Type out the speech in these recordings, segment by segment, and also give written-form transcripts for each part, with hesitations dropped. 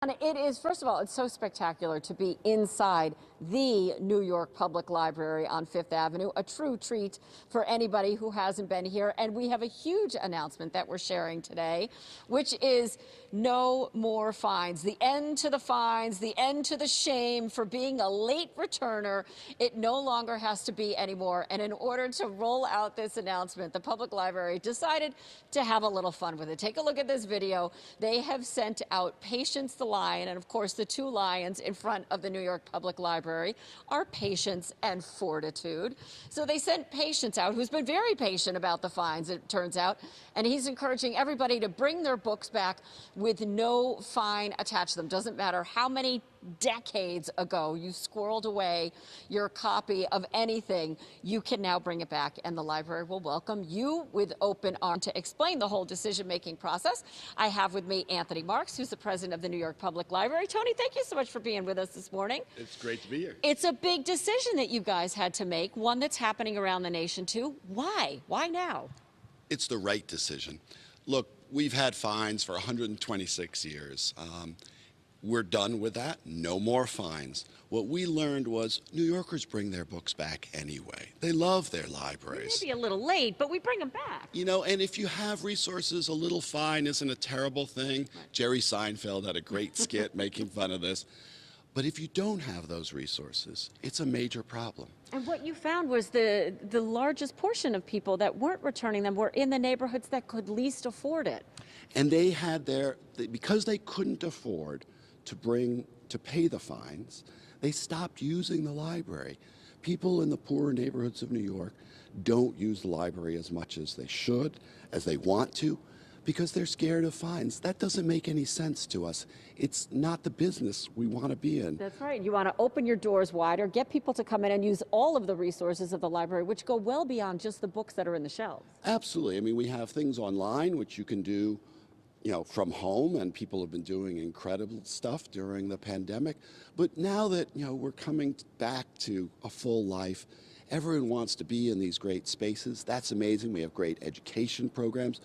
And it is, first of all, it's so spectacular to be inside the New York Public Library on Fifth Avenue, a true treat for anybody who hasn't been here. And we have a huge announcement that we're sharing today, which is no more fines. The end to the fines, the end to the shame for being a late returner. It no longer has to be anymore. And in order to roll out this announcement, the Public Library decided to have a little fun with it. Take a look at this video. They have sent out Patience the lion, and of course the two lions in front of the New York Public Library are Patience and Fortitude. So they sent Patience out, who's been very patient about the fines, it turns out, and he's encouraging everybody to bring their books back with no fine attached to them. Doesn't matter how many decades ago you squirreled away your copy of anything, you can now bring it back, and the library will welcome you with open arms. To explain the whole decision-making process, I have with me Anthony Marks, who's the president of the New York Public Library. Tony, thank you so much for being with us this morning. It's great to be here. It's a big decision that you guys had to make, one that's happening around the nation too. Why? Why now? It's the right decision. Look, we've had fines for 126 years. We're done with that. No more fines. What we learned was New Yorkers bring their books back anyway. They love their libraries. We may be a little late, but we bring them back. You know, and if you have resources, a little fine isn't a terrible thing. Right. Jerry Seinfeld had a great skit making fun of this. But if you don't have those resources, it's a major problem. And what you found was the largest portion of people that weren't returning them were in the neighborhoods that could least afford it. And they had because they couldn't afford to pay the fines, they stopped using the library. People in the poorer neighborhoods of New York don't use the library as much as they should, as they want to, because they're scared of fines. That doesn't make any sense to us. It's not the business we want to be in. That's right. You want to open your doors wider, get people to come in and use all of the resources of the library, which go well beyond just the books that are in the shelves. Absolutely. I mean, we have things online which you can do, you know, from home, and people have been doing incredible stuff during the pandemic. But now that, you know, we're coming back to a full life, everyone wants to be in these great spaces. That's amazing. We have great education programs.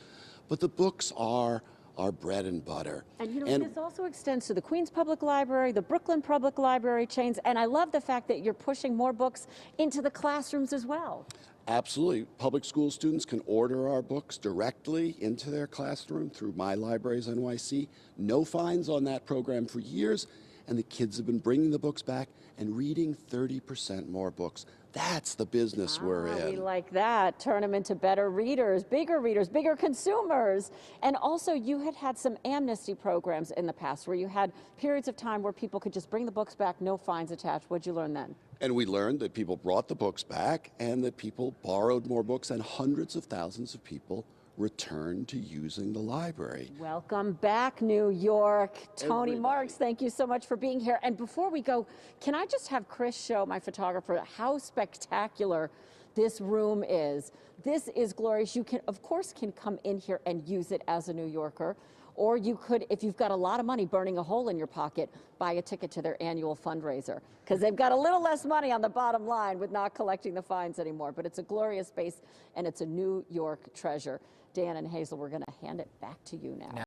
But the books are our bread and butter. And you know, this also extends to the Queens Public Library, the Brooklyn Public Library chains, and I love the fact that you're pushing more books into the classrooms as well. Absolutely. Public school students can order our books directly into their classroom through My Libraries NYC. No fines on that program for years, and the kids have been bringing the books back and reading 30% more books. That's the business we're in. We like that. Turn them into better readers, bigger consumers. And also, you had some amnesty programs in the past where you had periods of time where people could just bring the books back, no fines attached. What'd you learn then? And we learned that people brought the books back and that people borrowed more books, and hundreds of thousands of people returned to using the library. Welcome back, New York. Tony Everybody. Marks, thank you so much for being here. And before we go, can I just have Chris show, my photographer, how spectacular this room is. This is glorious. You can, of course, come in here and use it as a New Yorker. Or you could, if you've got a lot of money burning a hole in your pocket, buy a ticket to their annual fundraiser, because they've got a little less money on the bottom line with not collecting the fines anymore. But it's a glorious space, and it's a New York treasure. Dan and Hazel, we're going to hand it back to you now.